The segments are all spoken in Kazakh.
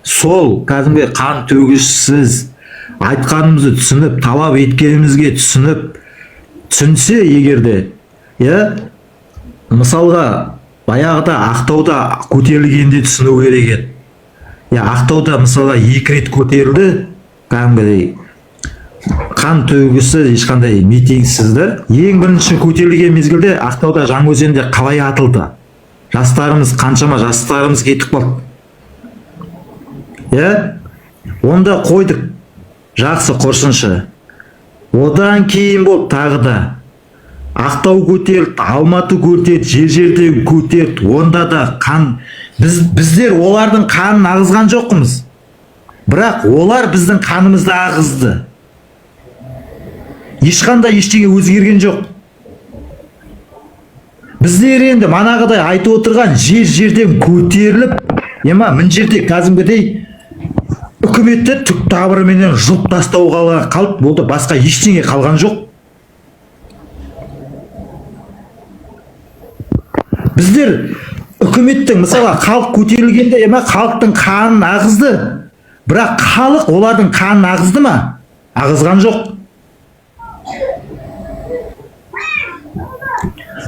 сол кәдімгі қан төгіссіз айтқанымызды түсініп, талап еткенімізге түсінсе егерде, мысалға баяғыда Ақтауда көтерілгенде түсіну керек еді. Ақтауда мысалға 2 рет көтерілді, кәдімгідей қан төгісі ешқандай митингсізді. Ең бірінші көтерілген мезгілде Ақтауда Жаңаөзенде қалай атылды? Қаншама жастарымыз кетіп қалды. Онда қойдық. Жақсы құрсыншы. Одан кейін болып тағы да Ақтау көтерілді, Алматы көтерілді, жерде көтерілді. Онда да қан, біздер олардың қанын ағызған жоқпыз. Бірақ олар біздің қанымызды ағызды. Ешқандай ештеңе өзгерген жоқ. Біздер енді манағыдай айтып отырған жерден көтеріліп, мына жерде кәдімгідей үкіметті түк табырменен жұлып тастауға қалып болды, басқа ештеңе қалған жоқ. Біздер үкіметтің мысалы халық көтерілгенде халықтың қанын ағызды, бірақ халық олардың қанын ағызды ма? Ағызған жоқ.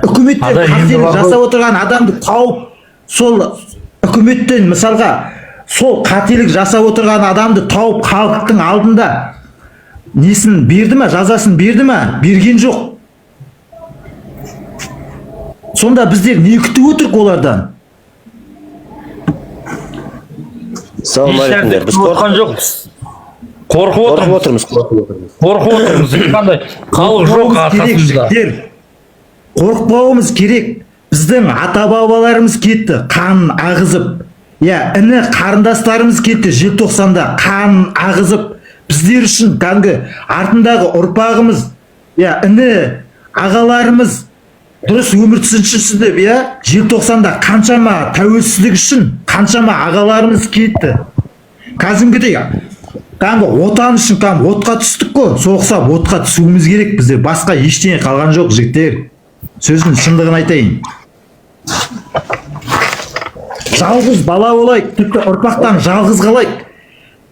Үкіметтен қателік жасап отырған адамды тауып, сол үкіметтен мысалға сол қателік жасап отырған адамды тауып халықтың алдында несін берді ма, жазасын берді ма? Берген жоқ. Сонда біздер не күтіп отырық олардан? Саламалейкумдер. Біз қорққан жоқпыз. Қорқып отырмыз. Қандай халық жоқ арқасымызда. Қорықпауымыз керек. Біздің ата-бабаларымыз кетті, қанын ағызып. Іні қарындастарымыз кетті, желтоқсанда қанын ағызып. Біздер үшін кәдімгі артындағы ұрпағымыз, іні ағаларымыз дұрыс өмір сүрсін деп, желтоқсанда қаншама тәуелсіздік үшін қаншама ағаларымыз кетті. Кәдімгідей отан үшін отқа түстік қой, соғысап отқа түсуіміз керек. Бізде басқа ештеңе қалған жоқ, жігіттер. Сөздің шындығын айтайын. Жалғыз бала болайық, тіпті ұрпақтан жалғыз қалайық.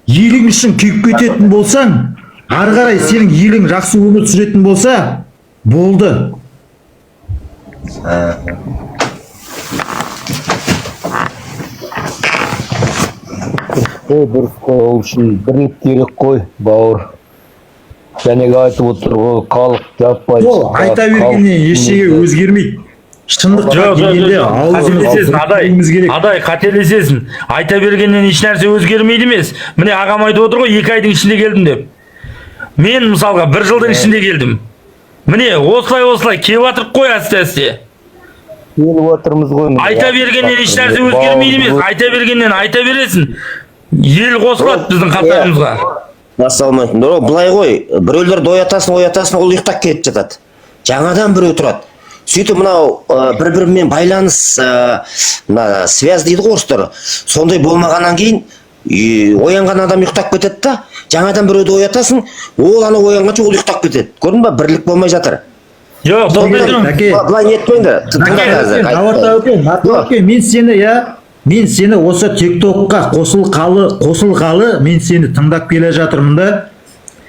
Елің үшін күйіп кететін болсаң, ары қарай сенің елің жақсы өмір сүретін болса, болды. Дұрыс қой, ол үшін бірлік керек қой, бауыр. Жәнеге айтып отыр ғой, халық жаппай. Айта бергеннен ештеңе өзгермейді. Шындыққа келгенде аузымыз керек. Адай, қателесесің. Айта бергеннен еш нәрсе өзгермейді емес. Міне ағам айтып отыр ғой, 2 айдың ішінде келдім деп. Мен мысалға 1 жылдың ішінде келдім. Міне осылай келіп жатырық қой, әсте. Келіп отырмыз ғой. Айта бергеннен еш нәрсе өзгермейді емес. Айта бергеннен айта бересің. Ел қосылады біздің қатарымызға. Ассалаумалейкум. Былай ғой, біреулерді оятасын, ол ұйықтап кетіп жатады. Жаңадан біреу тұрады. Сөйтіп мынау бір-бірімен байланыс, связь дейді орыстар. Сондай болмағаннан кейін оянған адам ұйықтап кетеді да, жаңадан біреуді оятасын, ол оянғанша ол ұйықтап кетеді. Көрдің ба, бірлік болмай жатыр. Жоқ, былай не етпеңдер. Мен сені осы тиктокқа қосылғалы, мен сені тыңдап келе жатырмын да.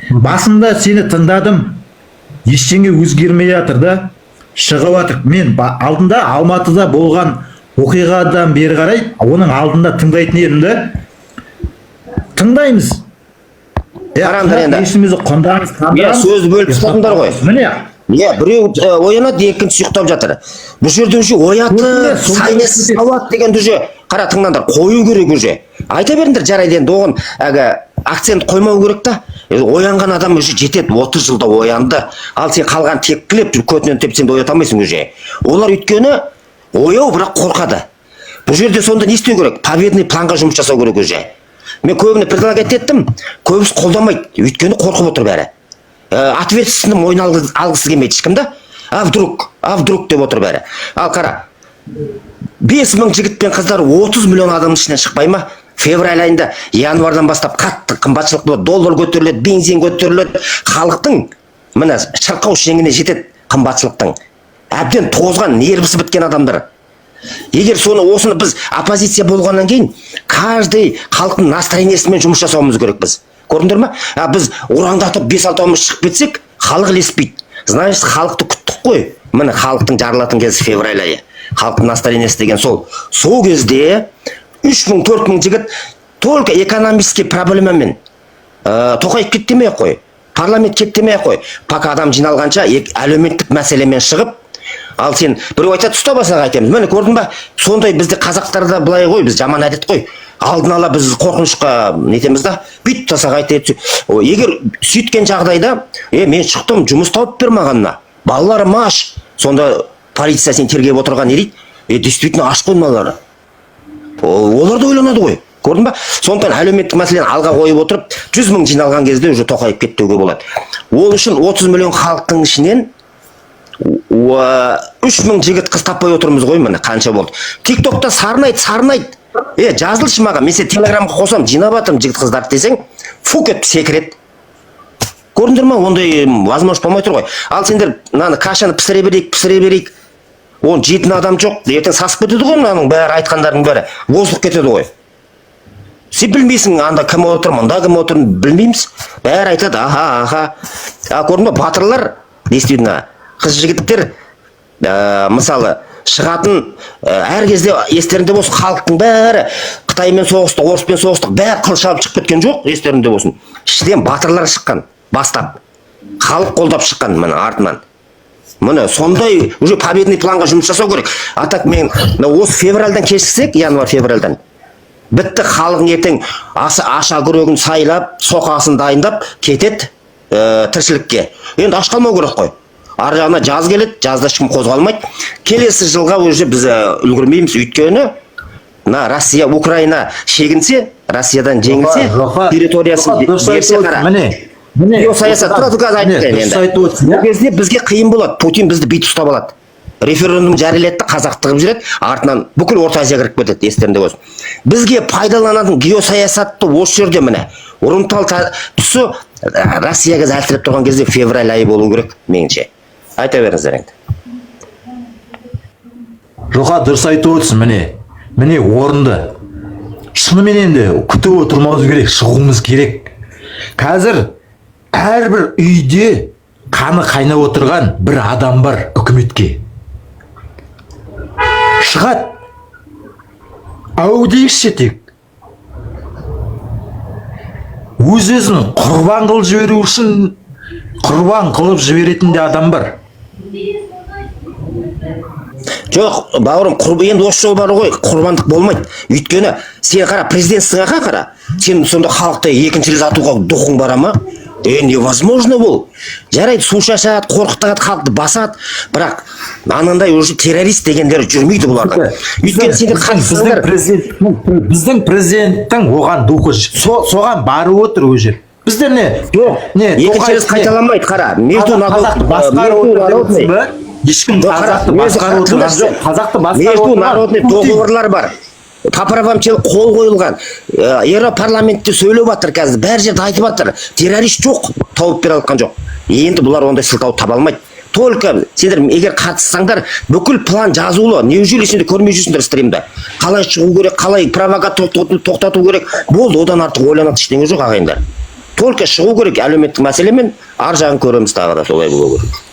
Басында сені тыңдадым, ештеңе өзгермей жатыр да, шығып жатыр. Мен алдында Алматыда болған оқиғадан бері қарай, оның алдында тыңдайтын едім да. Тыңдаймыз. Қараңдар енді. Есімізді қондамыз. Сөз бөліп тастадыңдар ғой. Міне. Біреу оянады, екіншісі ұйықтап жатыр. Бұл жерде уже оятып, сайнесіз сауат деген уже қара тыңдандар, қою керек уже. Айта беріңдер, жарайды енді оған акцент қоймау керек та. Оянған адам уже жетеді, 30 жылда оянды. Ал сен қалған теккілеп, көтінен тепсең де оята алмайсың уже. Олар өйткені ояу, бірақ қорқады. Бұл жерде сонда не істеу керек? Победный планға жұмыс жасау керек уже. Мен көбіне предлагать еттім, көбісі қолдамайды, өйткені қорқып отыр бәрі. Ответственным мойнына алғысы келмейді ешкімді. А вдруг деп отыр бәрі. Ал қара, 5000 жігіт пен қыздар 30 миллион адамның ішінен шықпай ма? Февраль айында, январдан бастап қатты қымбатшылық болады, доллар көтеріледі, бензин көтеріледі. Халықтың міне шырқау шеңіне жетеді қымбатшылықтың. Әбден тозған, нервісі біткен адамдар. Егер осыны біз оппозиция болғаннан кейін каждый халықтың настроениесімен жұмыс жасауымыз керек біз. Көрдіңдер ма? Біз ораңдатып 5-6-ымыз шығып кетсек, халық ілеспейді. Значит, халықты күттік қой. Міне халықтың жарылатын кезі февраль айы. Халықтың настроениесі деген сол кезде 3000-4000 жігіт только экономический проблемамен Тоқаев кеттемей қой, парламент кеттемей қой. Пока адам жиналғанша әлеуметтік мәселемен шығып, ал сен біреу айтады ұстабасаға айтамыз. Міне көрдің ба? Сондай бізде қазақтарда былай ғой, біз жаман әдет қой. Алдын ала біз қорқынышқа нетеміз да, бүйтіп тасаға айтады. Егер сөйткен жағдайда, мен шықтым, жұмыс тауып бер мағанна. Балаларым аш. Сонда полиция сен тергеп отырған не дейді? Действительно аш қой балалары. Олар да ойланады ғой. Көрдің ба? Сондықтан әлеуметтік мәселені алға қойып отырып, 100 мың жиналған кезде уже Тоқаев кеттеуге болады. Ол үшін 30 миллион халықтың ішінен 3000 жігіт қыз таппай отырмыз ғой, міне қанша болды. TikTokта сарнайды. Жазылшы маған, мен сен Телеграмға қосам, жинап атым жігіт қыздарды десең, фук етіп секіреді. Көрдіңдер ма? Ондай возможность болмай тұр ғой. Ал сендер мынаны кашаны пісіре берейік. Оны жейтін адам жоқ. Ертең сасып кетеді ғой, мынаның бәрі айтқандардың бәрі. Озылып кетеді ғой. Сен білмейсің, анда кім отыр, мұнда кім отыр, білмейміз. Бәрі айтады, аха. Көрдің ба, батырлар, действительно, қыз жігіттер, мысалы, шығатын әр кезде естерінде болсын, халықтың бәрі Қытаймен соғысты, Орыспен соғысты, бәрі қыл шабып шығып кеткен жоқ, естерінде болсын. Ішінен батырлар шыққан, бастап. Халық қолдап шыққан, міне артынан. Міне сондай уже победный планға жұмыс жасау керек. Атак мен осы февральдан кешіксек, январь-февральдан бітті, халықтың ертең аша күрегін сайлап, соқасын дайындап кетеді тіршілікке. Енді аш қалмау керек қой. Ар жағына жаз келеді, жазда ешкім қозғалмайды. Келесі жылға уже біз үлгірмейміз, өйткені Россия, Украина шегінсе, Россиядан жеңілсе, территориясын берсе қара. Міне саясат қазір айтты енді. Бұл кезде бізге қиын болады. Путин бізді бүйтіп ұстап алады. Референдум жариялетті, қазақ тығып жүреді, артынан бүкіл Орта Азия кіріп кетеді, естерінде болсын. Бізге пайдаланатын геосаясатты осы жерде міне ұрымтал тұсы Россияға әлсіреп тұрған кезде февраль айы болу керек, меніңше. Айта беріңіздер енді. Жоға, дұрыс айтып отырсың, міне орынды. Шынымен енді күтіп отырмауымыз керек, шығуымыз керек. Қазір әрбір үйде қаны қайнап отырған бір адам бар үкіметке. Шығады. Ау дейікші тек. Өз-өзін құрбан қылып жіберетін де адам бар. Жоқ, бауырым, енді осы жол бар ғой, құрбандық болмайды. Өйткені сен қара, президентсің қара. Сен сонда халықты екінші рет атуға дұқың бара ма? Невозможно бұл. Жарайды, су шашады, қорқытады, халықты басады, бірақ анандай уже террорист дегендер жүрмейді бұларда. Өйткені сендер қатысыңдар. Біздің президенттің оған духы соған барып отыр уже. Біздер не? Екінші рет қайталамайды, қара. Между народный договорлар бар. Поправамчылық қол қойылған. Европарламентте сөйлеп жатыр қазір, бәр жерде айтып жатыр. Террорист жоқ, тауып бере алған жоқ. Енді бұлар ондай сылтау таба алмайды. Только сендер егер қатыссаңдар, бүкіл план жазулы. Неужели сендер көрмей жүрсіңдер стримді? Қалай шығу керек, қалай провокатор тоқтату керек? Болды, одан артық ойланатын ештеңе жоқ ағайындар. Только шығу керек әлеуметтік мәселемен, ар жағын көреміз тағы да солай болу керек.